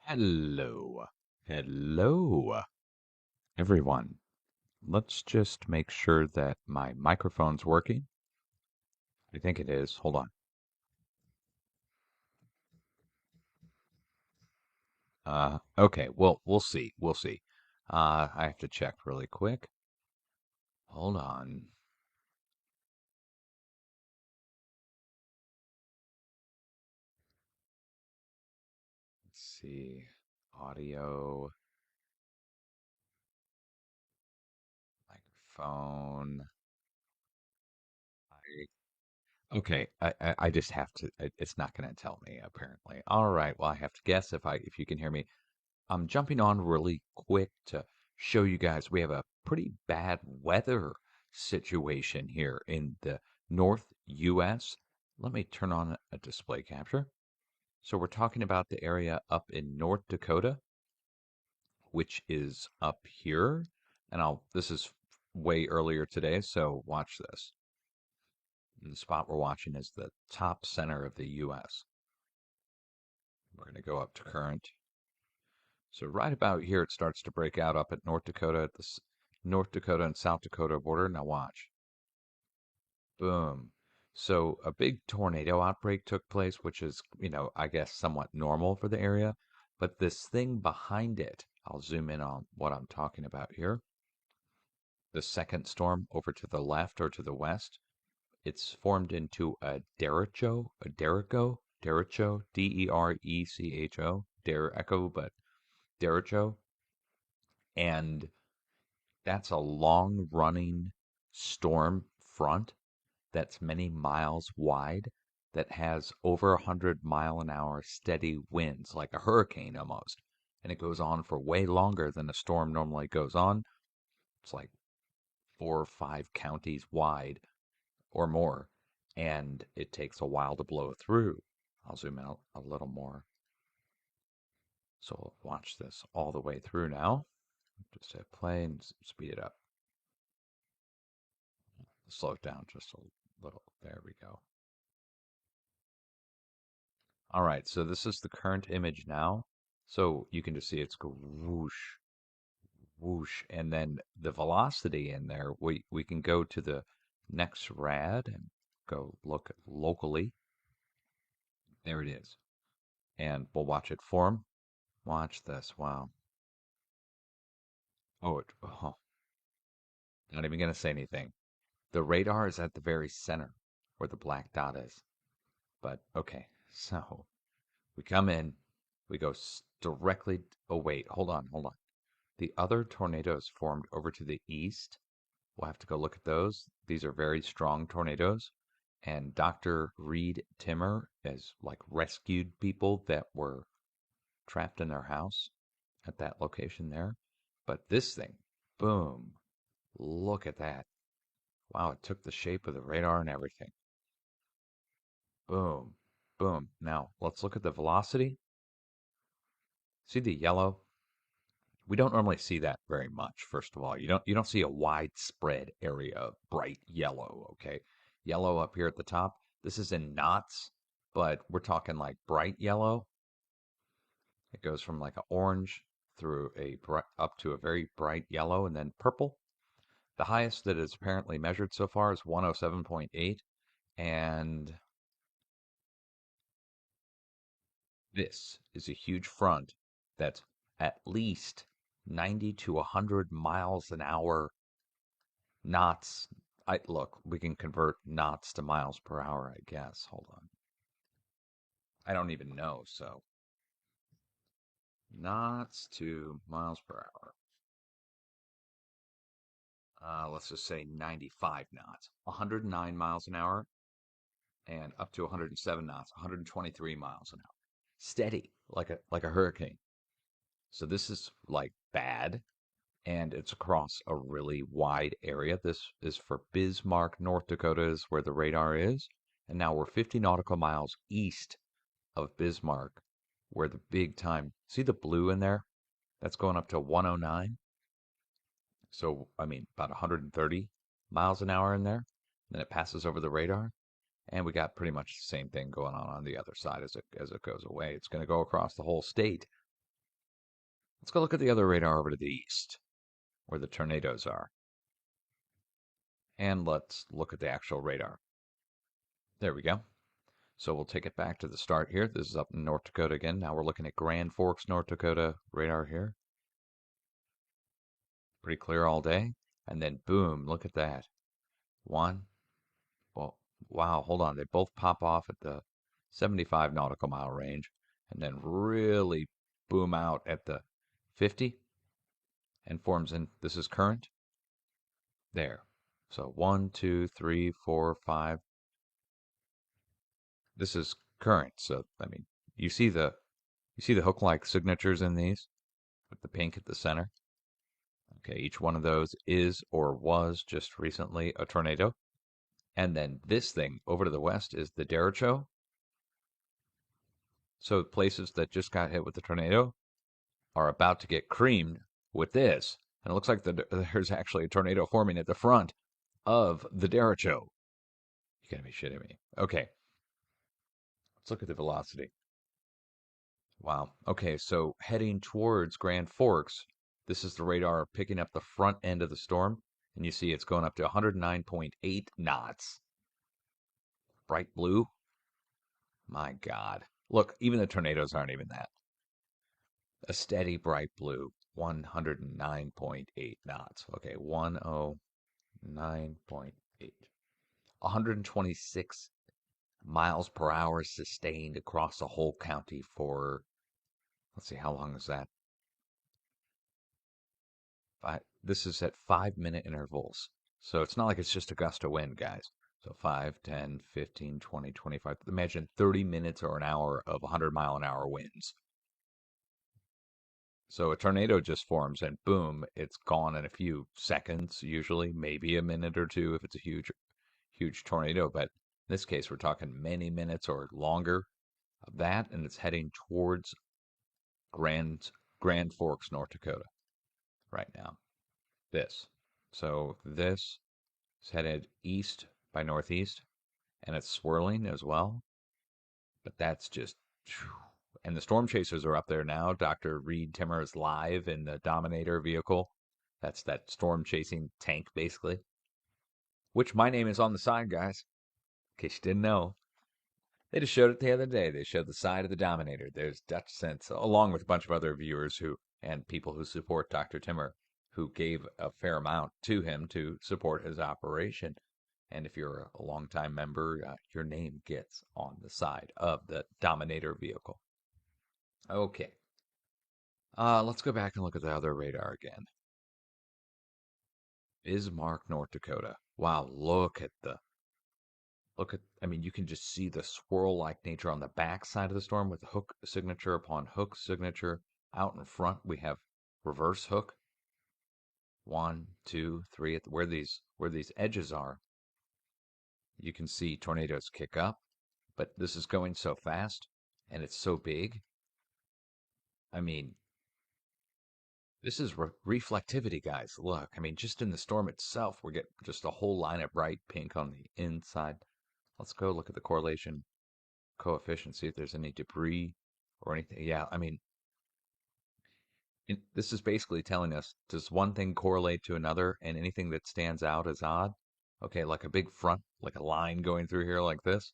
Hello. Hello, everyone. Let's just make sure that my microphone's working. I think it is. Hold on. Okay. Well, we'll see. We'll see. I have to check really quick. Hold on. Let's see. Audio, microphone. Okay. I just have to. It's not going to tell me apparently. All right. Well, I have to guess if you can hear me. I'm jumping on really quick to show you guys we have a pretty bad weather situation here in the North US. Let me turn on a display capture. So we're talking about the area up in North Dakota, which is up here. And this is way earlier today, so watch this. The spot we're watching is the top center of the US. We're going to go up to current. So right about here, it starts to break out up at North Dakota, at the North Dakota and South Dakota border. Now watch. Boom. So a big tornado outbreak took place, which is, I guess somewhat normal for the area. But this thing behind it, I'll zoom in on what I'm talking about here. The second storm over to the left or to the west, it's formed into derecho, Derecho, derecho, but derecho. And that's a long running storm front that's many miles wide that has over 100-mile-an-hour steady winds, like a hurricane almost. And it goes on for way longer than a storm normally goes on. It's like 4 or 5 counties wide or more. And it takes a while to blow through. I'll zoom out a little more. So watch this all the way through now. Just hit play and speed it up. Slow it down just a little. There we go. All right, so this is the current image now. So you can just see it's go whoosh, whoosh, and then the velocity in there, we can go to the next rad and go look locally. There it is. And we'll watch it form. Watch this. Wow. Oh, not even gonna say anything. The radar is at the very center where the black dot is. But okay, so we come in, we go directly. Oh, wait, hold on. The other tornadoes formed over to the east. We'll have to go look at those. These are very strong tornadoes. And Dr. Reed Timmer has like rescued people that were trapped in their house at that location there. But this thing, boom, look at that. Wow, it took the shape of the radar and everything. Boom, boom. Now let's look at the velocity. See the yellow? We don't normally see that very much. First of all, you don't see a widespread area of bright yellow. Okay, yellow up here at the top. This is in knots, but we're talking like bright yellow. It goes from like an orange through up to a very bright yellow and then purple. The highest that is apparently measured so far is 107.8, and this is a huge front that's at least 90 to 100 miles an hour knots. I look, we can convert knots to miles per hour, I guess. Hold on. I don't even know, so knots to miles per hour. Let's just say 95 knots, 109 miles an hour, and up to 107 knots, 123 miles an hour. Steady, like a hurricane. So this is like bad, and it's across a really wide area. This is for Bismarck, North Dakota, is where the radar is. And now we're 50 nautical miles east of Bismarck, where the big time, see the blue in there? That's going up to 109. So, I mean, about 130 miles an hour in there. Then it passes over the radar. And we got pretty much the same thing going on the other side as it goes away. It's going to go across the whole state. Let's go look at the other radar over to the east, where the tornadoes are. And let's look at the actual radar. There we go. So we'll take it back to the start here. This is up in North Dakota again. Now we're looking at Grand Forks, North Dakota radar here. Pretty clear all day. And then boom, look at that. One. Well, wow, hold on. They both pop off at the 75 nautical mile range and then really boom out at the 50 and forms in. This is current. There. So 1, 2, 3, 4, 5. This is current. So I mean, you see the hook-like signatures in these with the pink at the center. Okay, each one of those is or was just recently a tornado. And then this thing over to the west is the derecho. So places that just got hit with the tornado are about to get creamed with this. And it looks like there's actually a tornado forming at the front of the derecho. You gotta be shitting me. Okay, let's look at the velocity. Wow. Okay, so heading towards Grand Forks, this is the radar picking up the front end of the storm, and you see it's going up to 109.8 knots. Bright blue. My God. Look, even the tornadoes aren't even that. A steady bright blue, 109.8 knots. Okay, 109.8. 126 miles per hour sustained across the whole county for, let's see, how long is that? This is at 5 minute intervals. So it's not like it's just a gust of wind, guys. So 5, 10, 15, 20, 25. Imagine 30 minutes or an hour of 100-mile-an-hour winds. So a tornado just forms and boom, it's gone in a few seconds, usually, maybe a minute or two if it's a huge tornado. But in this case, we're talking many minutes or longer of that, and it's heading towards Grand Forks, North Dakota right now. This. So this is headed east by northeast, and it's swirling as well. But that's just, and the storm chasers are up there now. Dr. Reed Timmer is live in the Dominator vehicle. That's that storm chasing tank, basically. Which my name is on the side, guys. In case you didn't know. They just showed it the other day. They showed the side of the Dominator. There's Dutch Sense, along with a bunch of other viewers who and people who support Dr. Timmer, who gave a fair amount to him to support his operation. And if you're a longtime member, your name gets on the side of the Dominator vehicle. Okay. Let's go back and look at the other radar again. Bismarck, North Dakota. Wow, I mean, you can just see the swirl-like nature on the back side of the storm with hook signature upon hook signature. Out in front, we have reverse hook. 1, 2, 3, where these edges are. You can see tornadoes kick up, but this is going so fast and it's so big. I mean, this is reflectivity, guys. Look, I mean, just in the storm itself, we get just a whole line of bright pink on the inside. Let's go look at the correlation coefficient, see if there's any debris or anything. Yeah, I mean, this is basically telling us, does one thing correlate to another and anything that stands out is odd? Okay, like a big front, like a line going through here like this.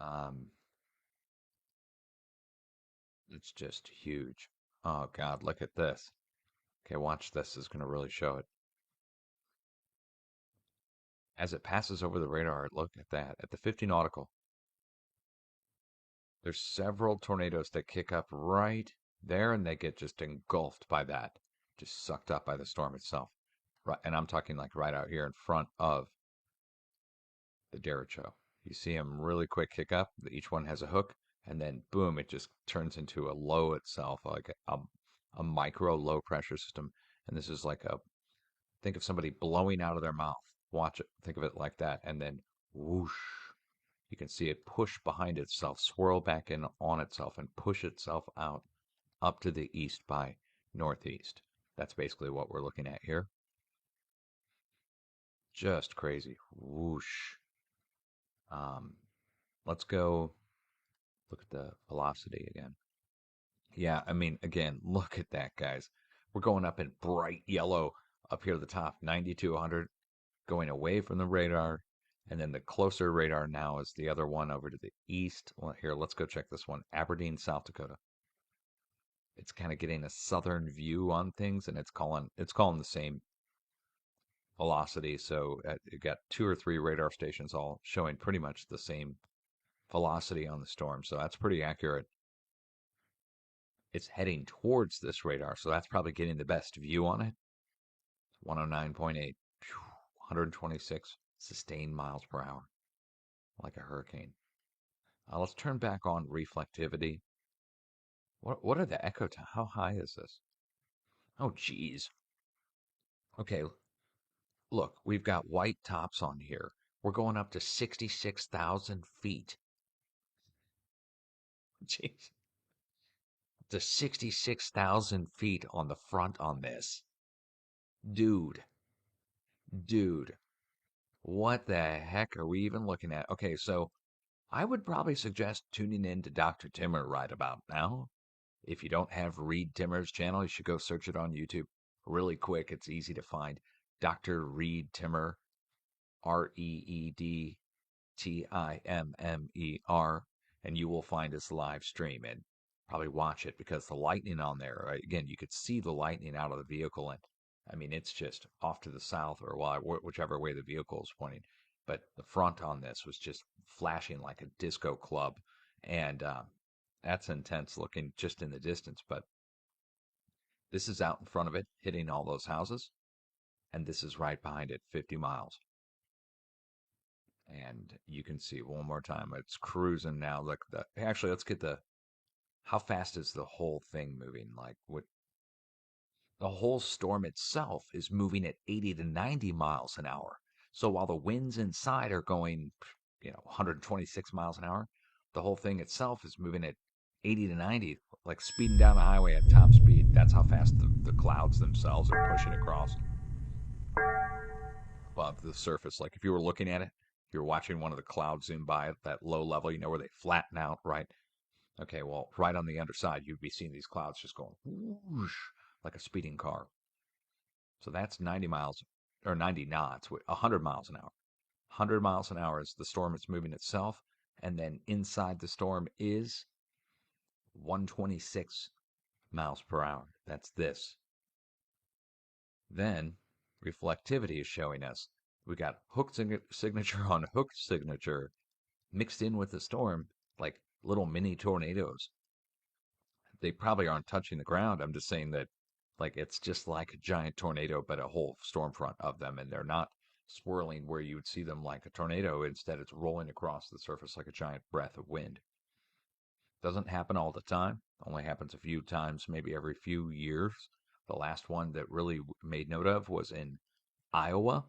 Um, it's just huge. Oh God, look at this. Okay, watch this. Is going to really show it. As it passes over the radar, look at that. At the 50 nautical, there's several tornadoes that kick up right there and they get just engulfed by that, just sucked up by the storm itself. Right, and I'm talking like right out here in front of the derecho. You see them really quick kick up. Each one has a hook, and then boom, it just turns into a low itself, like a micro low pressure system. And this is like think of somebody blowing out of their mouth. Watch it. Think of it like that, and then whoosh. You can see it push behind itself, swirl back in on itself, and push itself out up to the east by northeast. That's basically what we're looking at here. Just crazy. Whoosh. Um, let's go look at the velocity again. Yeah, I mean, again, look at that, guys. We're going up in bright yellow up here at the top, 90 to 100, going away from the radar. And then the closer radar now is the other one over to the east. Well, here, let's go check this one. Aberdeen, South Dakota. It's kind of getting a southern view on things, and it's calling the same velocity. So it got two or three radar stations all showing pretty much the same velocity on the storm. So that's pretty accurate. It's heading towards this radar, so that's probably getting the best view on it. 109.8, 126 sustained miles per hour, like a hurricane. Let's turn back on reflectivity. What are the echo time? How high is this? Oh, geez. Okay, look, we've got white tops on here. We're going up to 66,000 feet. Jeez. To 66,000 feet on the front on this. Dude, dude, what the heck are we even looking at? Okay, so I would probably suggest tuning in to Dr. Timmer right about now. If you don't have Reed Timmer's channel, you should go search it on YouTube. Really quick, it's easy to find. Dr. Reed Timmer, ReedTimmer, and you will find his live stream and probably watch it because the lightning on there, right, again, you could see the lightning out of the vehicle. And I mean, it's just off to the south or whichever way the vehicle is pointing. But the front on this was just flashing like a disco club. And that's intense looking just in the distance. But this is out in front of it, hitting all those houses. And this is right behind it, 50 miles. And you can see one more time. It's cruising now. Look, actually, let's get the how fast is the whole thing moving? Like what the whole storm itself is moving at 80 to 90 miles an hour. So while the winds inside are going, 126 miles an hour, the whole thing itself is moving at 80 to 90, like speeding down the highway at top speed. That's how fast the clouds themselves are pushing across above the surface. Like if you were looking at it, if you're watching one of the clouds zoom by at that low level, where they flatten out, right? Okay, well, right on the underside, you'd be seeing these clouds just going whoosh, like a speeding car. So that's 90 miles or 90 knots, 100 miles an hour. 100 miles an hour is the storm is moving itself. And then inside the storm is 126 miles per hour. That's this. Then reflectivity is showing us we got hook signature on hook signature mixed in with the storm like little mini tornadoes. They probably aren't touching the ground. I'm just saying that like it's just like a giant tornado, but a whole storm front of them, and they're not swirling where you would see them like a tornado. Instead, it's rolling across the surface like a giant breath of wind. Doesn't happen all the time. Only happens a few times, maybe every few years. The last one that really made note of was in Iowa,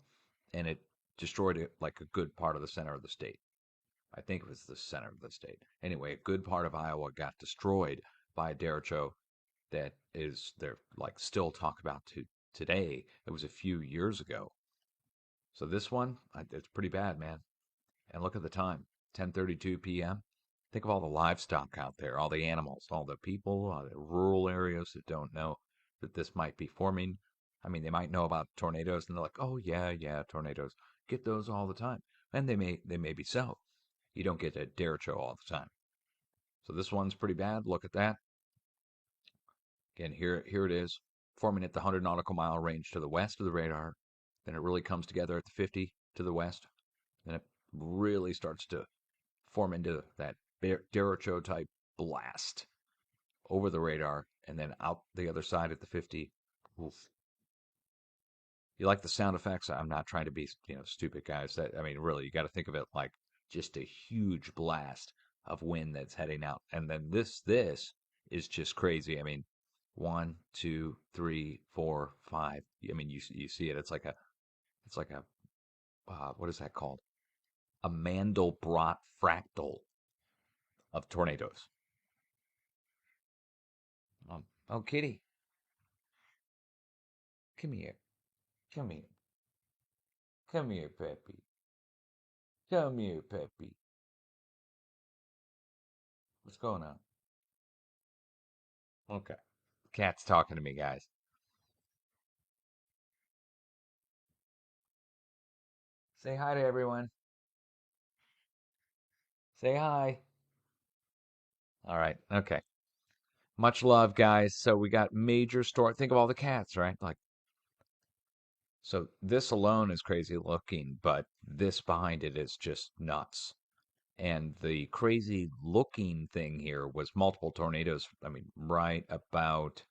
and it destroyed it like a good part of the center of the state. I think it was the center of the state. Anyway, a good part of Iowa got destroyed by a derecho that is they're like still talk about today. It was a few years ago. So this one, it's pretty bad, man. And look at the time, 10:32 p.m. Think of all the livestock out there, all the animals, all the people, all the rural areas that don't know that this might be forming. I mean, they might know about tornadoes, and they're like, "Oh yeah, yeah, tornadoes. Get those all the time." And they may be so. You don't get a derecho all the time. So this one's pretty bad. Look at that. Again, here it is, forming at the 100 nautical mile range to the west of the radar. Then it really comes together at the 50 to the west. Then it really starts to form into that derecho type blast over the radar, and then out the other side at the 50. Oof. You like the sound effects? I'm not trying to be, stupid, guys. I mean, really, you got to think of it like just a huge blast of wind that's heading out, and then this is just crazy. I mean, one, two, three, four, five. I mean, you see it. It's like a what is that called? A Mandelbrot fractal of tornadoes. Oh, kitty, come here, come here, come here, Peppy, come here, Peppy. What's going on? Okay. Cat's talking to me, guys. Say hi to everyone. Say hi. All right. Okay. Much love, guys. So we got major store. Think of all the cats, right? Like, so this alone is crazy looking, but this behind it is just nuts. And the crazy looking thing here was multiple tornadoes. I mean, right about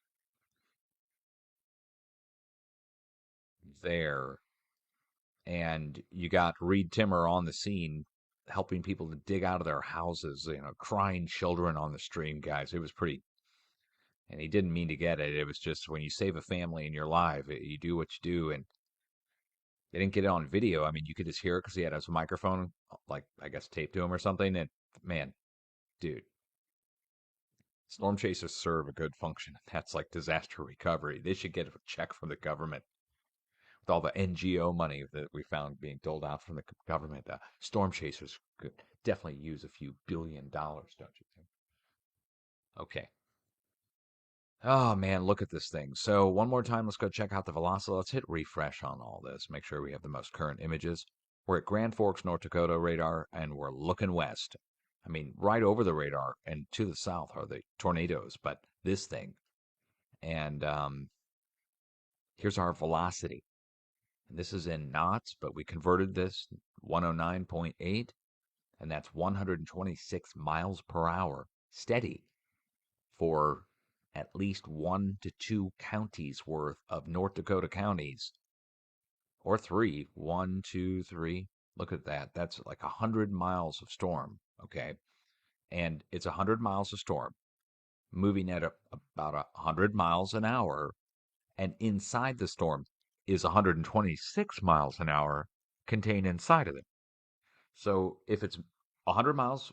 there. And you got Reed Timmer on the scene helping people to dig out of their houses, crying children on the stream, guys. It was pretty, and he didn't mean to get it. It was just when you save a family and you're live, you do what you do. And they didn't get it on video. I mean, you could just hear it because he had his microphone, like, I guess, taped to him or something. And man, dude, storm chasers serve a good function. That's like disaster recovery. They should get a check from the government with all the NGO money that we found being doled out from the government. Storm chasers could definitely use a few $1 billion, don't you think? Okay. Oh man, look at this thing. So one more time, let's go check out the velocity. Let's hit refresh on all this. Make sure we have the most current images. We're at Grand Forks, North Dakota radar, and we're looking west. I mean, right over the radar and to the south are the tornadoes, but this thing. And here's our velocity. And this is in knots, but we converted this 109.8, and that's 126 miles per hour steady for at least 1 to 2 counties worth of North Dakota counties, or three. 1, 2, 3. Look at that. That's like 100 miles of storm. Okay. And it's 100 miles of storm moving at about 100 miles an hour. And inside the storm is 126 miles an hour contained inside of it. So if it's 100 miles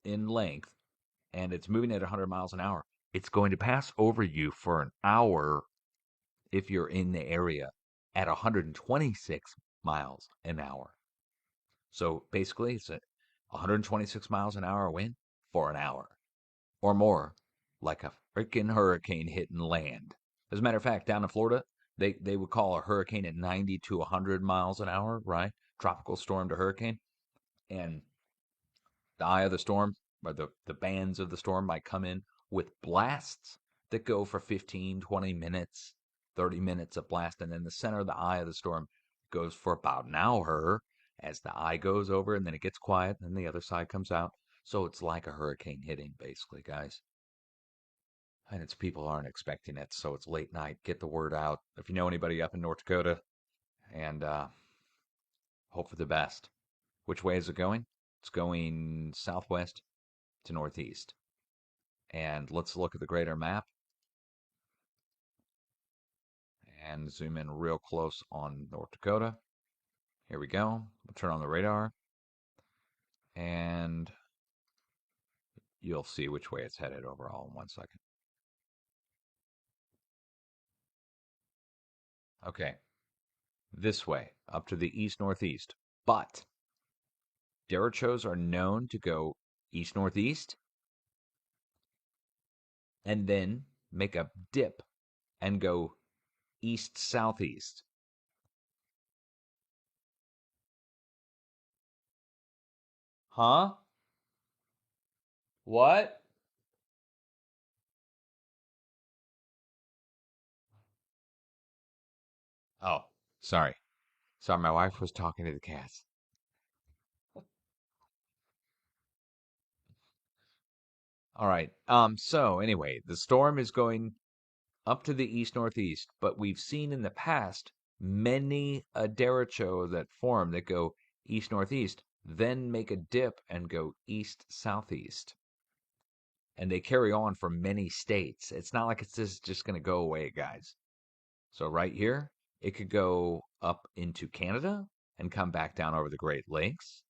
in length and it's moving at 100 miles an hour, it's going to pass over you for an hour if you're in the area at 126 miles an hour. So basically, it's a 126 miles an hour wind for an hour or more, like a freaking hurricane hitting land. As a matter of fact, down in Florida, they would call a hurricane at 90 to 100 miles an hour, right? Tropical storm to hurricane. And the eye of the storm, or the bands of the storm, might come in with blasts that go for 15, 20 minutes, 30 minutes of blast. And then the center of the eye of the storm goes for about an hour as the eye goes over and then it gets quiet and the other side comes out. So it's like a hurricane hitting, basically, guys. And it's people aren't expecting it. So it's late night. Get the word out. If you know anybody up in North Dakota, and hope for the best. Which way is it going? It's going southwest to northeast. And let's look at the greater map and zoom in real close on North Dakota. Here we go. We'll turn on the radar and you'll see which way it's headed overall in 1 second. Okay, this way, up to the east northeast. But derechos are known to go east northeast and then make a dip and go east southeast. Huh? What? Oh, sorry. Sorry, my wife was talking to the cats. All right. So anyway, the storm is going up to the east northeast, but we've seen in the past many a derecho that form that go east northeast, then make a dip and go east southeast. And they carry on for many states. It's not like it's just going to go away, guys. So right here, it could go up into Canada and come back down over the Great Lakes.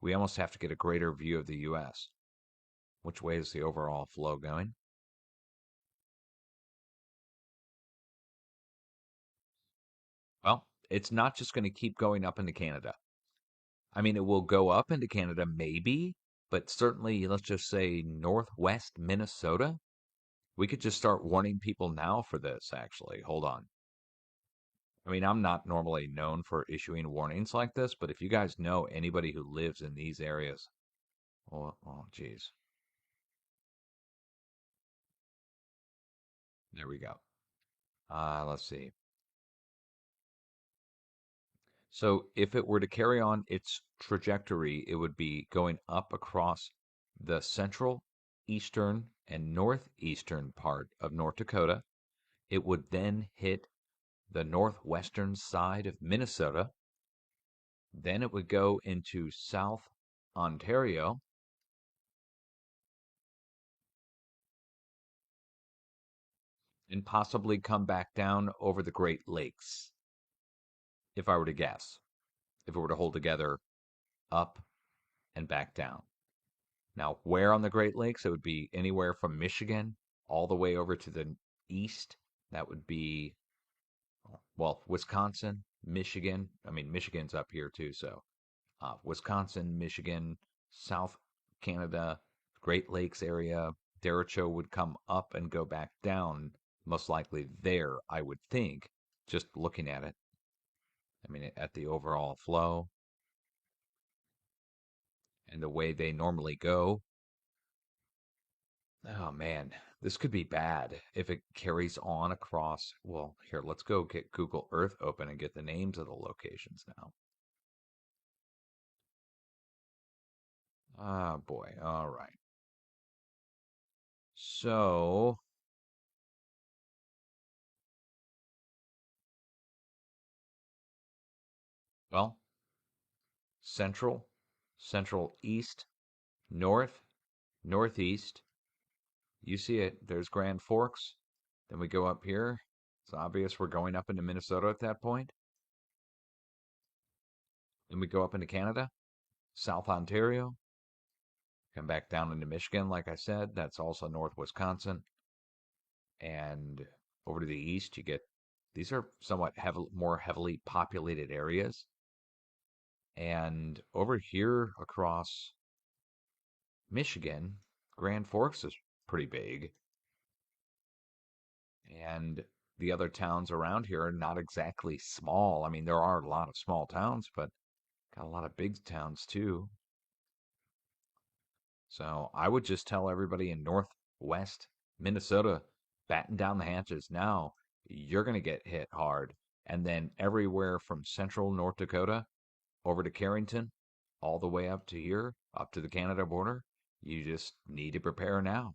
We almost have to get a greater view of the U.S. Which way is the overall flow going? Well, it's not just going to keep going up into Canada. I mean, it will go up into Canada, maybe, but certainly, let's just say northwest Minnesota. We could just start warning people now for this, actually. Hold on. I mean, I'm not normally known for issuing warnings like this, but if you guys know anybody who lives in these areas, geez. There we go. Let's see. So if it were to carry on its trajectory, it would be going up across the central, eastern, and northeastern part of North Dakota. It would then hit the northwestern side of Minnesota. Then it would go into South Ontario and possibly come back down over the Great Lakes, if I were to guess, if it were to hold together up and back down. Now, where on the Great Lakes? It would be anywhere from Michigan all the way over to the east. That would be, well, Wisconsin, Michigan. I mean, Michigan's up here too. So, Wisconsin, Michigan, South Canada, Great Lakes area. Derecho would come up and go back down, most likely there, I would think, just looking at it. I mean, at the overall flow and the way they normally go. Oh man, this could be bad if it carries on across. Well, here, let's go get Google Earth open and get the names of the locations now. Ah, boy. All right. So, well, central, central east, north, northeast. You see it. There's Grand Forks. Then we go up here. It's obvious we're going up into Minnesota at that point. Then we go up into Canada, South Ontario, come back down into Michigan, like I said. That's also North Wisconsin. And over to the east, you get these are somewhat more heavily populated areas. And over here across Michigan, Grand Forks is pretty big. And the other towns around here are not exactly small. I mean, there are a lot of small towns, but got a lot of big towns too. So I would just tell everybody in Northwest Minnesota, batten down the hatches now. You're going to get hit hard. And then everywhere from central North Dakota over to Carrington, all the way up to here, up to the Canada border, you just need to prepare now.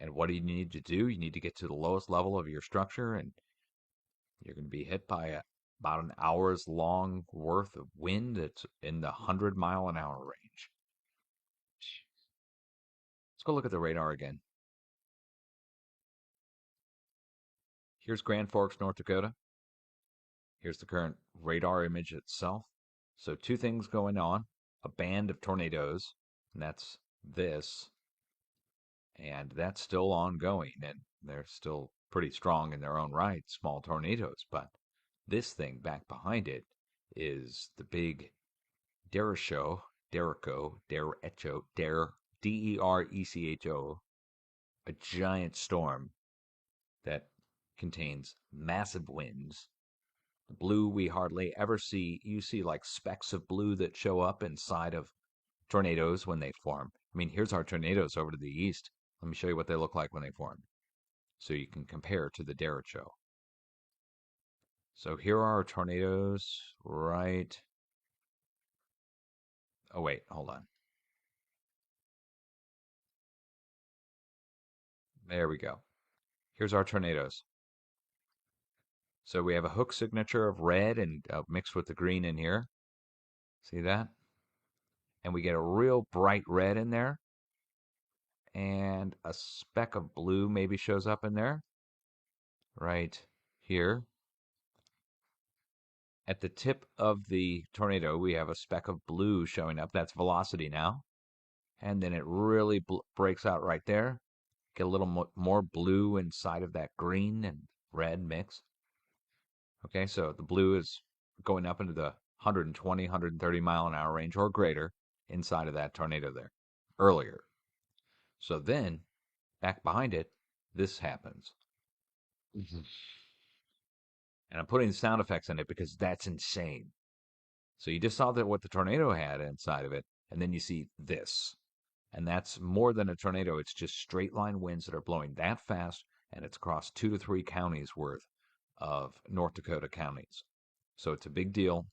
And what do you need to do? You need to get to the lowest level of your structure, and you're going to be hit by about an hour's long worth of wind that's in the 100-mile-an-hour range. Let's go look at the radar again. Here's Grand Forks, North Dakota. Here's the current radar image itself. So, two things going on: a band of tornadoes, and that's this, and that's still ongoing, and they're still pretty strong in their own right, small tornadoes. But this thing back behind it is the big derecho, Derecho, a giant storm that contains massive winds. Blue we hardly ever see. You see like specks of blue that show up inside of tornadoes when they form. I mean, here's our tornadoes over to the east. Let me show you what they look like when they form, so you can compare to the derecho. So here are our tornadoes right. Oh, wait, hold on. There we go. Here's our tornadoes. So we have a hook signature of red and mixed with the green in here. See that? And we get a real bright red in there. And a speck of blue maybe shows up in there. Right here. At the tip of the tornado, we have a speck of blue showing up. That's velocity now. And then it really breaks out right there. Get a little more blue inside of that green and red mix. Okay, so the blue is going up into the 120, 130-mile-an-hour range or greater inside of that tornado there earlier. So then, back behind it, this happens. And I'm putting sound effects in it because that's insane. So you just saw that what the tornado had inside of it, and then you see this. And that's more than a tornado. It's just straight line winds that are blowing that fast, and it's across 2 to 3 counties worth of North Dakota counties. So it's a big deal,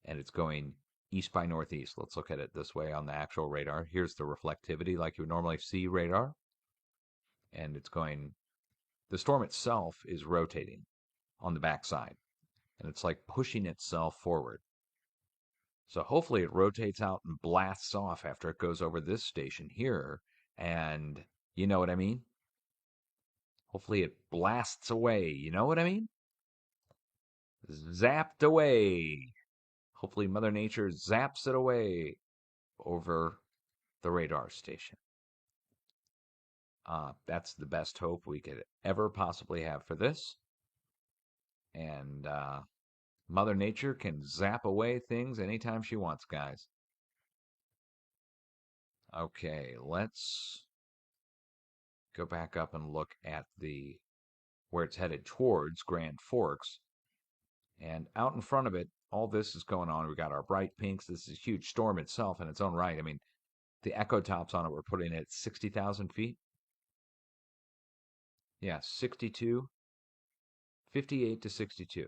and it's going east by northeast. Let's look at it this way on the actual radar. Here's the reflectivity like you would normally see radar, and it's going, the storm itself is rotating on the backside, and it's like pushing itself forward. So hopefully it rotates out and blasts off after it goes over this station here. And you know what I mean? Hopefully it blasts away. You know what I mean? Zapped away. Hopefully Mother Nature zaps it away over the radar station. That's the best hope we could ever possibly have for this. And Mother Nature can zap away things anytime she wants, guys. Okay, let's go back up and look at the where it's headed towards Grand Forks. And out in front of it, all this is going on. We got our bright pinks. This is a huge storm itself in its own right. I mean, the echo tops on it, we're putting it at 60,000 feet. Yeah, 62, 58 to 62.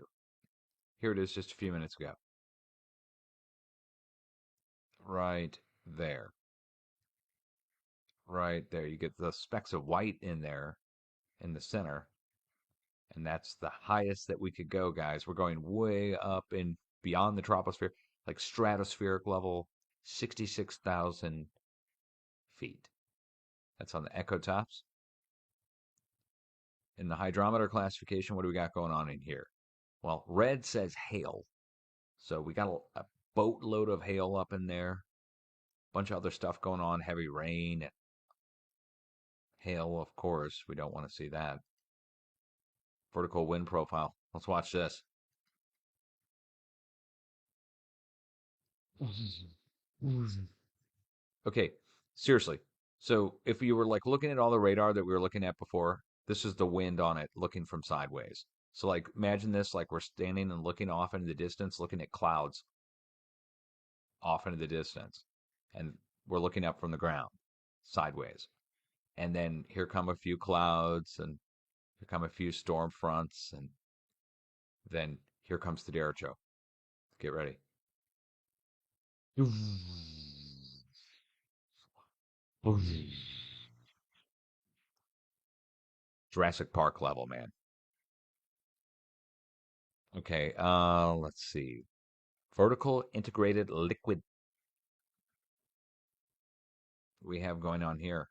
Here it is just a few minutes ago. Right there. Right there. You get the specks of white in there in the center. And that's the highest that we could go, guys. We're going way up in beyond the troposphere, like stratospheric level, 66,000 feet. That's on the echo tops. In the hydrometer classification, what do we got going on in here? Well, red says hail. So we got a boatload of hail up in there. Bunch of other stuff going on, heavy rain, hail, of course. We don't want to see that. Vertical wind profile. Let's watch this. Okay, seriously. So if you were like looking at all the radar that we were looking at before, this is the wind on it looking from sideways. So like imagine this like we're standing and looking off into the distance, looking at clouds off into the distance. And we're looking up from the ground sideways. And then here come a few clouds and here come a few storm fronts and then here comes the derecho. Get ready. Jurassic Park level, man. Okay, let's see. Vertical integrated liquid we have going on here.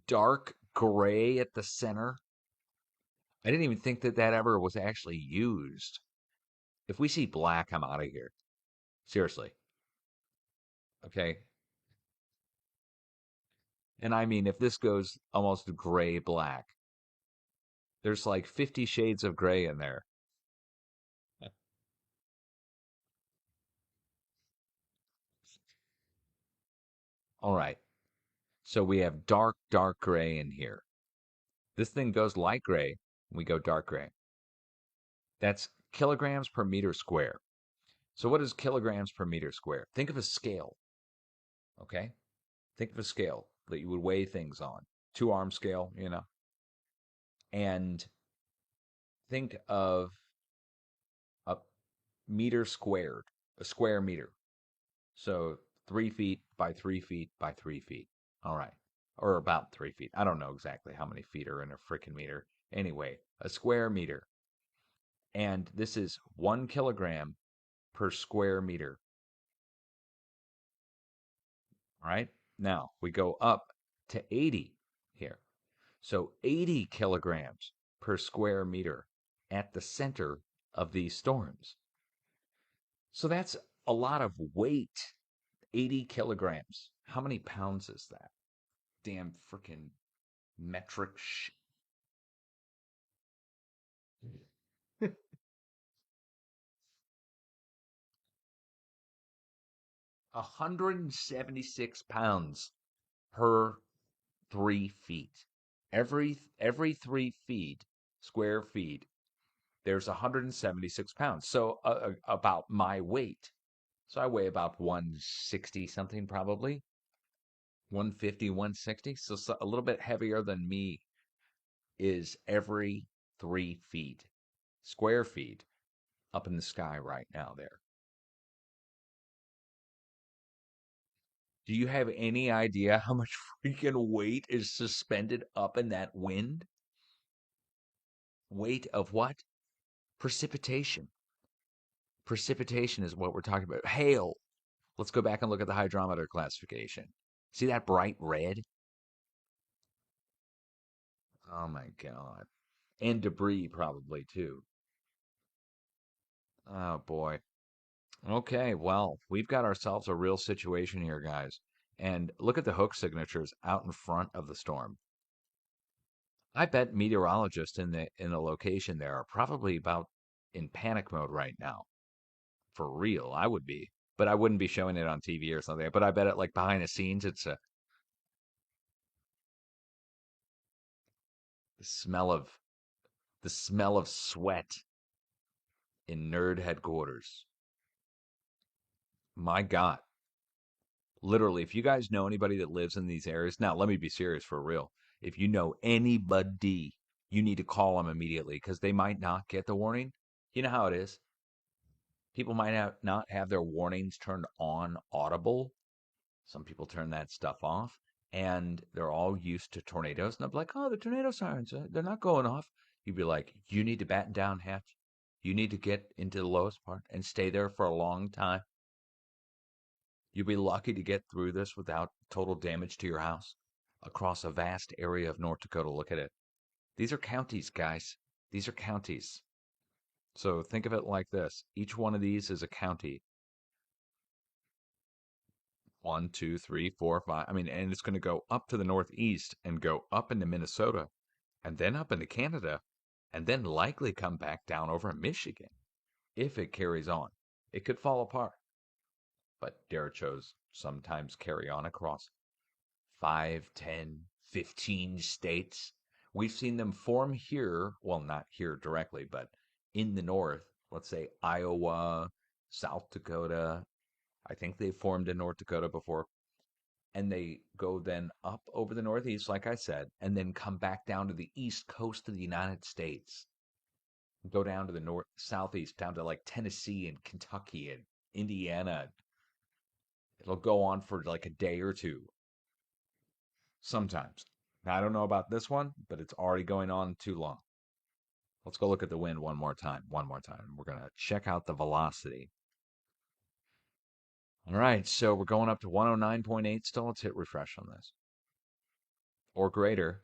Dark gray at the center. I didn't even think that that ever was actually used. If we see black, I'm out of here. Seriously. Okay. And I mean, if this goes almost gray black, there's like 50 shades of gray in there. All right. So we have dark, dark gray in here. This thing goes light gray, we go dark gray. That's kilograms per meter square. So what is kilograms per meter square? Think of a scale, okay? Think of a scale that you would weigh things on. 2 arm scale, you know. And think of a meter squared, a square meter. So 3 feet by 3 feet by 3 feet. All right. Or about 3 feet. I don't know exactly how many feet are in a freaking meter. Anyway, a square meter. And this is 1 kilogram per square meter. All right. Now we go up to 80 here. So 80 kilograms per square meter at the center of these storms. So that's a lot of weight. 80 kilograms. How many pounds is that? Damn freaking metric 176 pounds per 3 feet. Every 3 feet, square feet, there's 176 pounds. So about my weight. So I weigh about 160 something, probably 150, 160. So a little bit heavier than me is every 3 feet, square feet, up in the sky right now there. Do you have any idea how much freaking weight is suspended up in that wind? Weight of what? Precipitation. Precipitation is what we're talking about. Hail. Let's go back and look at the hydrometer classification. See that bright red? Oh my God. And debris, probably, too. Oh boy. Okay, well, we've got ourselves a real situation here, guys. And look at the hook signatures out in front of the storm. I bet meteorologists in the location there are probably about in panic mode right now. For real, I would be. But I wouldn't be showing it on TV or something. But I bet it like behind the scenes it's a the smell of the smell of sweat in nerd headquarters. My God. Literally, if you guys know anybody that lives in these areas, now let me be serious for real. If you know anybody, you need to call them immediately because they might not get the warning. You know how it is. People might not have their warnings turned on audible. Some people turn that stuff off, and they're all used to tornadoes. And they're like, oh, the tornado sirens, they're not going off. You'd be like, you need to batten down hatch. You need to get into the lowest part and stay there for a long time. You'll be lucky to get through this without total damage to your house across a vast area of North Dakota. Look at it. These are counties, guys. These are counties. So think of it like this. Each one of these is a county. One, two, three, four, five. I mean, and it's going to go up to the northeast and go up into Minnesota and then up into Canada and then likely come back down over Michigan if it carries on. It could fall apart, but derechos sometimes carry on across 5, 10, 15 states. We've seen them form here, well, not here directly, but in the north, let's say Iowa, South Dakota. I think they formed in North Dakota before. And they go then up over the Northeast, like I said, and then come back down to the East Coast of the United States. Go down to the north, southeast, down to like Tennessee and Kentucky and Indiana. It'll go on for like a day or two sometimes. Now, I don't know about this one, but it's already going on too long. Let's go look at the wind one more time. One more time. We're going to check out the velocity. All right, so we're going up to 109.8 still. Let's hit refresh on this. Or greater.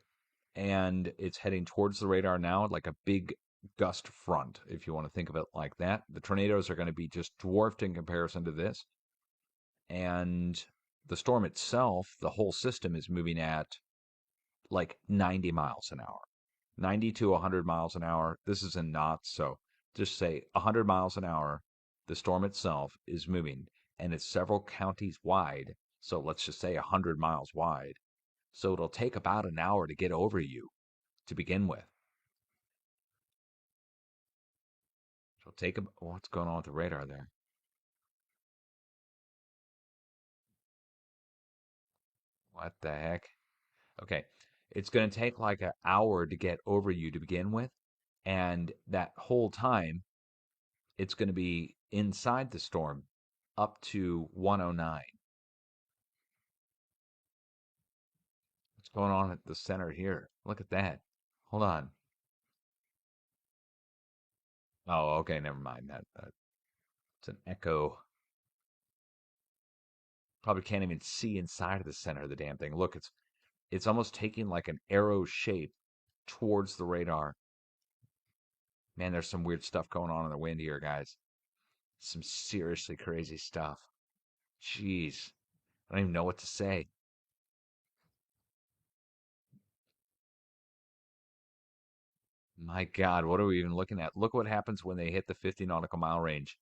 And it's heading towards the radar now, like a big gust front, if you want to think of it like that. The tornadoes are going to be just dwarfed in comparison to this. And the storm itself, the whole system is moving at like 90 miles an hour, 90 to 100 miles an hour. This is in knots, so just say 100 miles an hour. The storm itself is moving, and it's several counties wide. So let's just say 100 miles wide. So it'll take about an hour to get over you to begin with. So take a what's going on with the radar there? What the heck? Okay. It's going to take like an hour to get over you to begin with. And that whole time, it's going to be inside the storm up to 109. What's going on at the center here? Look at that. Hold on. Oh, okay. Never mind. It's an echo. Probably can't even see inside of the center of the damn thing. Look, it's almost taking like an arrow shape towards the radar. Man, there's some weird stuff going on in the wind here, guys. Some seriously crazy stuff. Jeez. I don't even know what to say. My God, what are we even looking at? Look what happens when they hit the 50 nautical mile range.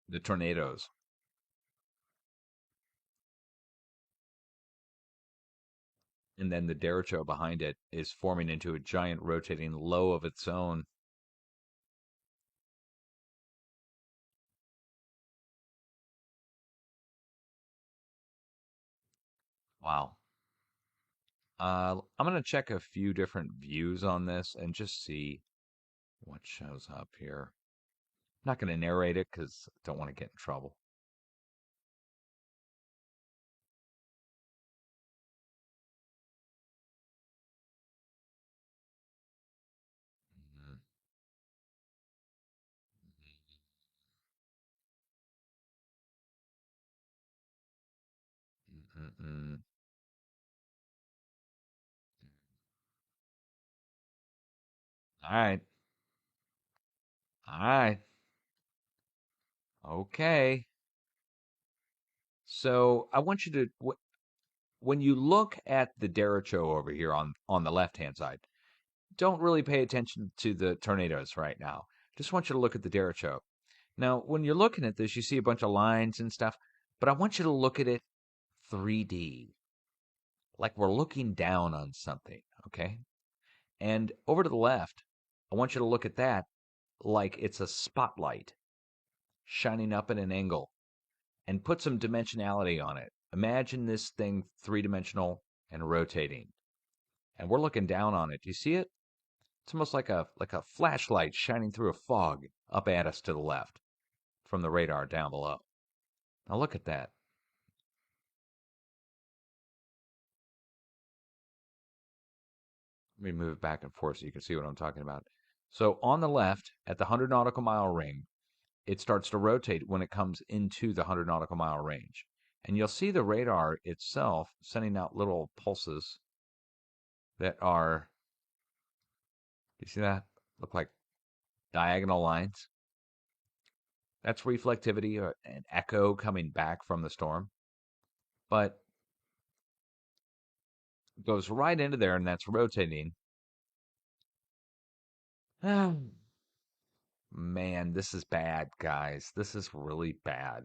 The tornadoes. And then the derecho behind it is forming into a giant rotating low of its own. Wow. I'm going to check a few different views on this and just see what shows up here. I'm not going to narrate it because I don't want to get in trouble. Mm, mm, mm, mm. All right. All right. Okay. So I want you to, when you look at the derecho over here on the left hand side, don't really pay attention to the tornadoes right now. Just want you to look at the derecho. Now, when you're looking at this, you see a bunch of lines and stuff, but I want you to look at it 3D, like we're looking down on something, okay? And over to the left, I want you to look at that like it's a spotlight shining up at an angle and put some dimensionality on it. Imagine this thing three-dimensional and rotating. And we're looking down on it. Do you see it? It's almost like a flashlight shining through a fog up at us to the left from the radar down below. Now look at that. Let me move it back and forth so you can see what I'm talking about. So on the left, at the 100 nautical mile ring, it starts to rotate when it comes into the 100 nautical mile range. And you'll see the radar itself sending out little pulses that are, do you see that? Look like diagonal lines. That's reflectivity or an echo coming back from the storm. But it goes right into there and that's rotating. Man, this is bad, guys. This is really bad.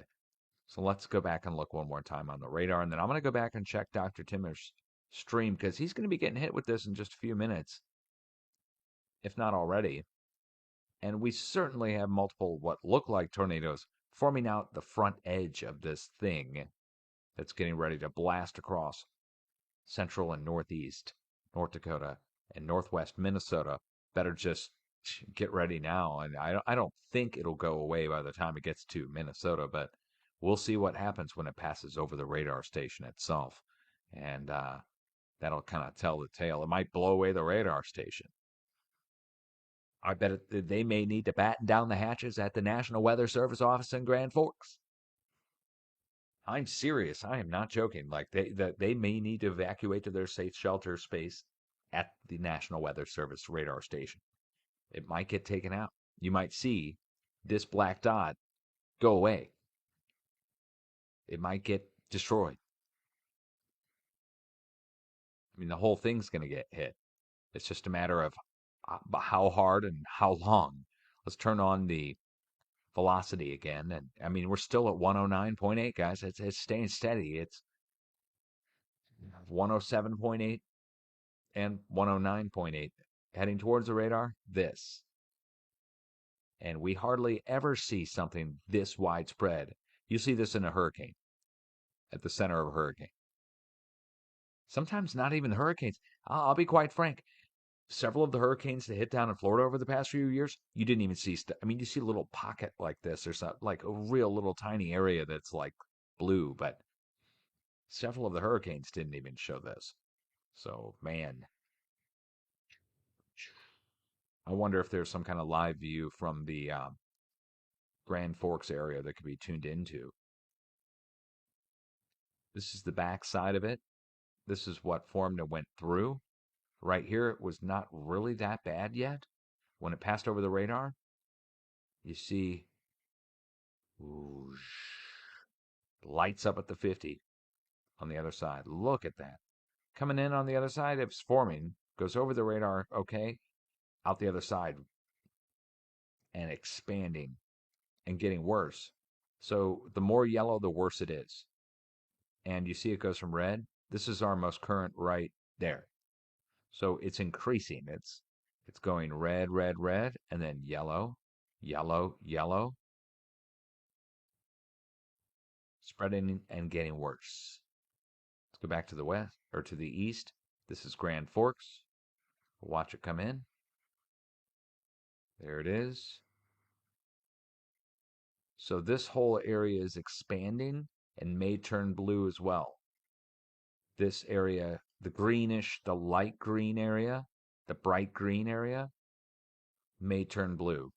So let's go back and look one more time on the radar. And then I'm going to go back and check Dr. Timmer's stream because he's going to be getting hit with this in just a few minutes, if not already. And we certainly have multiple what look like tornadoes forming out the front edge of this thing that's getting ready to blast across central and northeast North Dakota and northwest Minnesota. Better just get ready now. And I don't think it'll go away by the time it gets to Minnesota, but we'll see what happens when it passes over the radar station itself. And that'll kind of tell the tale. It might blow away the radar station. I bet they may need to batten down the hatches at the National Weather Service office in Grand Forks. I'm serious. I am not joking. Like they may need to evacuate to their safe shelter space at the National Weather Service radar station. It might get taken out. You might see this black dot go away. It might get destroyed. I mean, the whole thing's going to get hit. It's just a matter of how hard and how long. Let's turn on the velocity again. And I mean, we're still at 109.8, guys. It's staying steady. It's 107.8 and 109.8 heading towards the radar. This. And we hardly ever see something this widespread. You see this in a hurricane, at the center of a hurricane. Sometimes not even the hurricanes. I'll be quite frank. Several of the hurricanes that hit down in Florida over the past few years, you didn't even see. I mean, you see a little pocket like this, or something like a real little tiny area that's like blue, but several of the hurricanes didn't even show this. So, man, I wonder if there's some kind of live view from the Grand Forks area that could be tuned into. This is the back side of it. This is what formed and went through. Right here, it was not really that bad yet. When it passed over the radar, you see, whoosh, lights up at the 50 on the other side. Look at that. Coming in on the other side, it's forming, goes over the radar, okay, out the other side, and expanding and getting worse. So the more yellow, the worse it is. And you see it goes from red. This is our most current right There. So it's increasing. It's going red, red, red, and then yellow, yellow, yellow, spreading and getting worse. Let's go back to the west or to the east. This is Grand Forks. Watch it come in. There it is. So this whole area is expanding and may turn blue as well. This area, the greenish, the light green area, the bright green area may turn blue.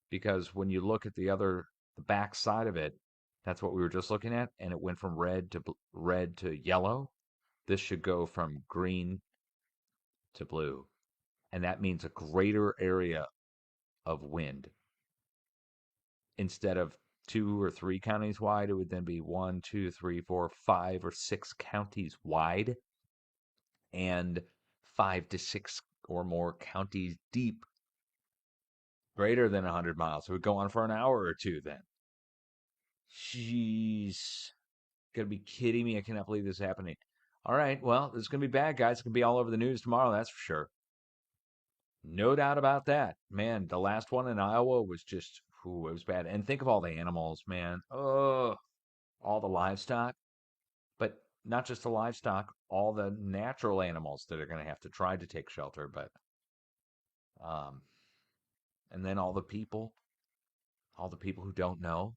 Because when you look at the back side of it, that's what we were just looking at, and it went from red to yellow. This should go from green to blue, and that means a greater area of wind. Instead of 2 or 3 counties wide, it would then be 1, 2, 3, 4, 5 or 6 counties wide, and 5 to 6 or more counties deep, greater than 100 miles. It would go on for an hour or two then. Jeez. Gotta be kidding me. I cannot believe this is happening. All right. Well, this is going to be bad, guys. It's going to be all over the news tomorrow. That's for sure. No doubt about that. Man, the last one in Iowa was just, ooh, it was bad. And think of all the animals, man. Oh, all the livestock. But not just the livestock, all the natural animals that are going to have to try to take shelter. But, um, and then all the people who don't know,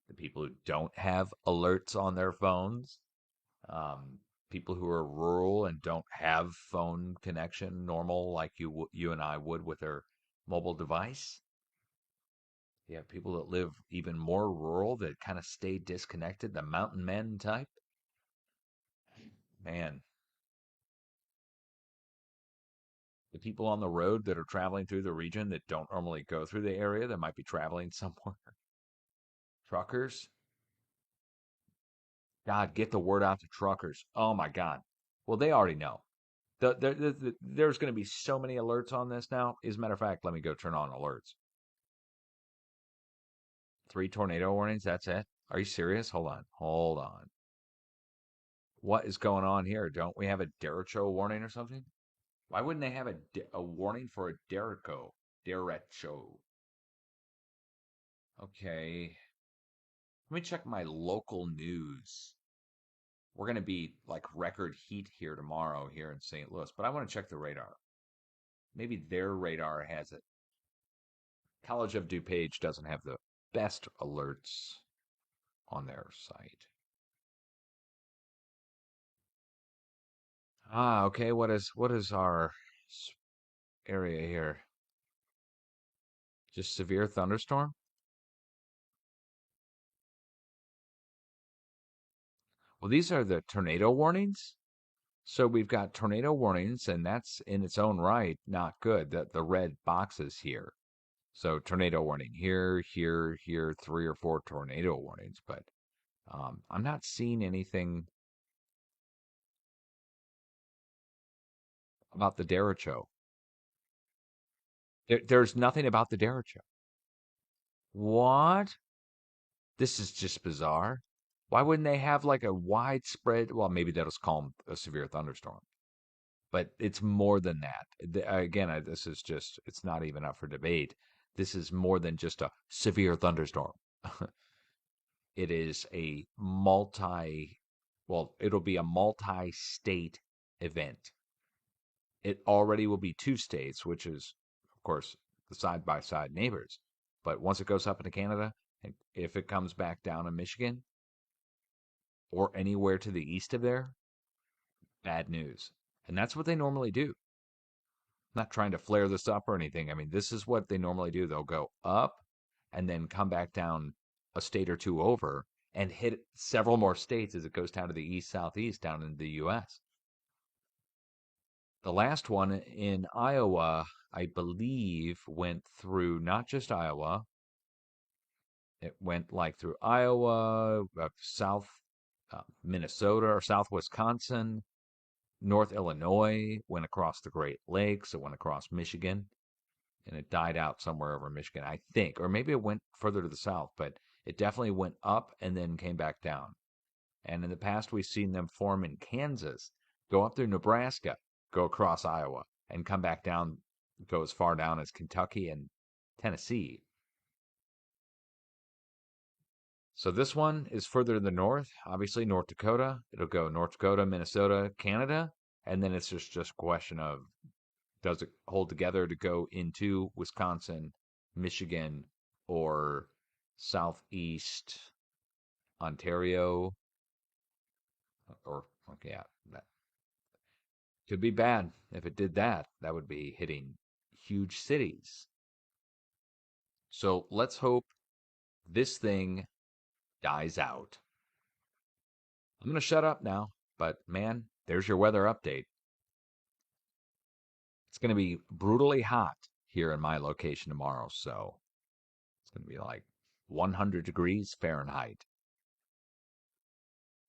the people who don't have alerts on their phones, um, people who are rural and don't have phone connection normal like you and I would with their mobile device. You have people that live even more rural that kind of stay disconnected, the mountain men type. Man, the people on the road that are traveling through the region that don't normally go through the area that might be traveling somewhere. Truckers, God, get the word out to truckers. Oh my God. Well, they already know. There's going to be so many alerts on this now. As a matter of fact, let me go turn on alerts. 3 tornado warnings. That's it. Are you serious? Hold on. Hold on. What is going on here? Don't we have a derecho warning or something? Why wouldn't they have a warning for a derecho? Derecho. Okay. Let me check my local news. We're going to be like record heat here tomorrow here in St. Louis, but I want to check the radar. Maybe their radar has it. College of DuPage doesn't have the best alerts on their site. Ah, okay. What is our area here? Just severe thunderstorm? Well, these are the tornado warnings. So we've got tornado warnings, and that's in its own right not good. The red boxes here. So tornado warning here, here, here, 3 or 4 tornado warnings, but I'm not seeing anything about the derecho. There's nothing about the derecho. What? This is just bizarre. Why wouldn't they have like a widespread? Well, maybe that'll call them a severe thunderstorm, but it's more than that. Again, this is just, it's not even up for debate. This is more than just a severe thunderstorm. It is well, it'll be a multi state event. It already will be 2 states, which is, of course, the side by side neighbors. But once it goes up into Canada, and if it comes back down in Michigan or anywhere to the east of there, bad news. And that's what they normally do. Not trying to flare this up or anything. I mean, this is what they normally do. They'll go up and then come back down a state or two over and hit several more states as it goes down to the east southeast down in the US. The last one in Iowa, I believe, went through not just Iowa, it went like through Iowa, South Minnesota or South Wisconsin, North Illinois, went across the Great Lakes, it went across Michigan, and it died out somewhere over Michigan, I think. Or maybe it went further to the south, but it definitely went up and then came back down. And in the past, we've seen them form in Kansas. go up through Nebraska, go across Iowa, and come back down, go as far down as Kentucky and Tennessee. So this one is further to the north, obviously North Dakota. It'll go North Dakota, Minnesota, Canada, and then it's just a question of does it hold together to go into Wisconsin, Michigan, or southeast Ontario, or okay, yeah, that could be bad. If it did that, that would be hitting huge cities. So let's hope this thing dies out. I'm going to shut up now, but man, there's your weather update. It's going to be brutally hot here in my location tomorrow, so it's going to be like 100 degrees Fahrenheit.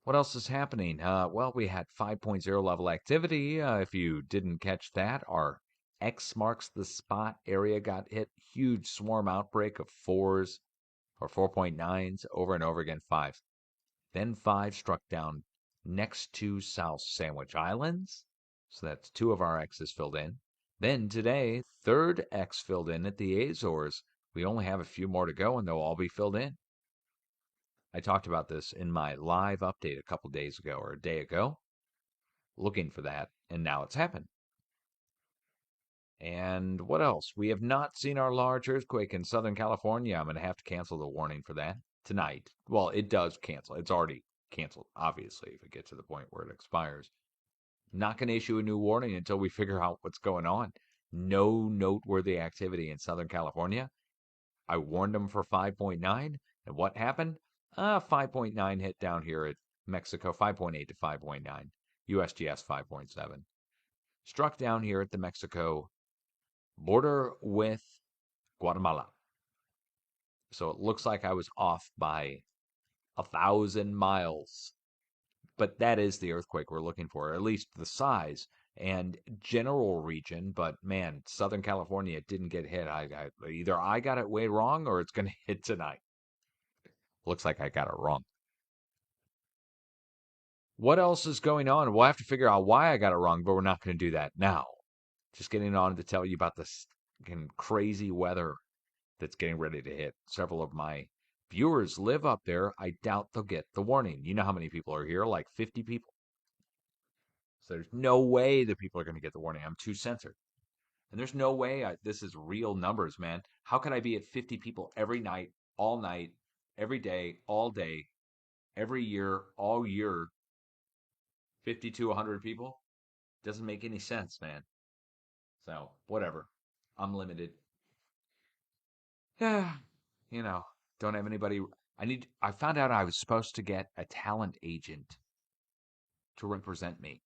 What else is happening? Well, we had 5.0 level activity. If you didn't catch that, our X marks the spot area got hit. Huge swarm outbreak of fours or 4.9s over and over again, fives. Then five struck down next to South Sandwich Islands. So that's two of our X's filled in. Then today, third X filled in at the Azores. We only have a few more to go and they'll all be filled in. I talked about this in my live update a couple days ago or a day ago, looking for that, and now it's happened. And what else? We have not seen our large earthquake in Southern California. I'm going to have to cancel the warning for that tonight. Well, it does cancel. It's already canceled, obviously, if it gets to the point where it expires. Not going to issue a new warning until we figure out what's going on. No noteworthy activity in Southern California. I warned them for 5.9, and what happened? 5.9 hit down here at Mexico, 5.8 to 5.9. USGS 5.7. Struck down here at the Mexico border with Guatemala. So it looks like I was off by 1,000 miles. But that is the earthquake we're looking for, at least the size and general region. But man, Southern California didn't get hit. Either I got it way wrong or it's going to hit tonight. Looks like I got it wrong. What else is going on? We'll have to figure out why I got it wrong, but we're not going to do that now. Just getting on to tell you about this crazy weather that's getting ready to hit. Several of my viewers live up there. I doubt they'll get the warning. You know how many people are here? Like 50 people. So there's no way that people are going to get the warning. I'm too censored. And there's no way this is real numbers, man. How can I be at 50 people every night, all night, every day, all day, every year, all year, 50 to 100 people? Doesn't make any sense, man. So, whatever. I'm limited. Yeah, don't have anybody. I found out I was supposed to get a talent agent to represent me.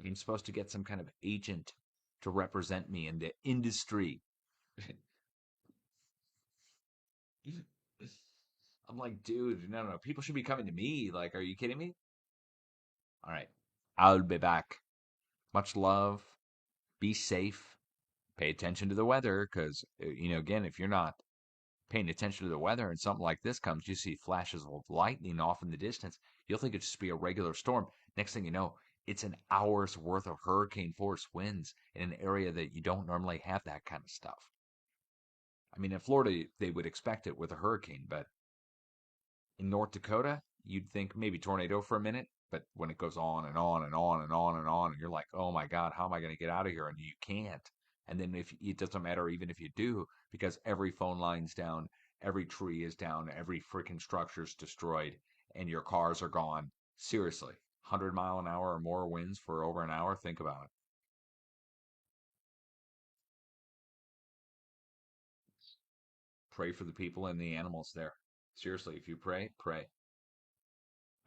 I'm supposed to get some kind of agent to represent me in the industry. I'm like, dude, no. People should be coming to me. Like, are you kidding me? All right. I'll be back. Much love. Be safe. Pay attention to the weather because, again, if you're not paying attention to the weather and something like this comes, you see flashes of lightning off in the distance, you'll think it'd just be a regular storm. Next thing you know, it's an hour's worth of hurricane force winds in an area that you don't normally have that kind of stuff. I mean, in Florida, they would expect it with a hurricane, but in North Dakota, you'd think maybe tornado for a minute, but when it goes on and on and on and on and on, and you're like, oh my God, how am I going to get out of here? And you can't. And then if it doesn't matter, even if you do, because every phone line's down, every tree is down, every freaking structure's destroyed, and your cars are gone. Seriously, 100-mile-an-hour or more winds for over an hour. Think about it. Pray for the people and the animals there. Seriously, if you pray, pray.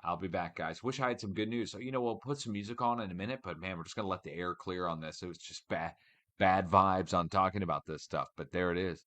I'll be back, guys. Wish I had some good news. So, we'll put some music on in a minute, but man, we're just gonna let the air clear on this. It was just bad, bad vibes on talking about this stuff. But there it is.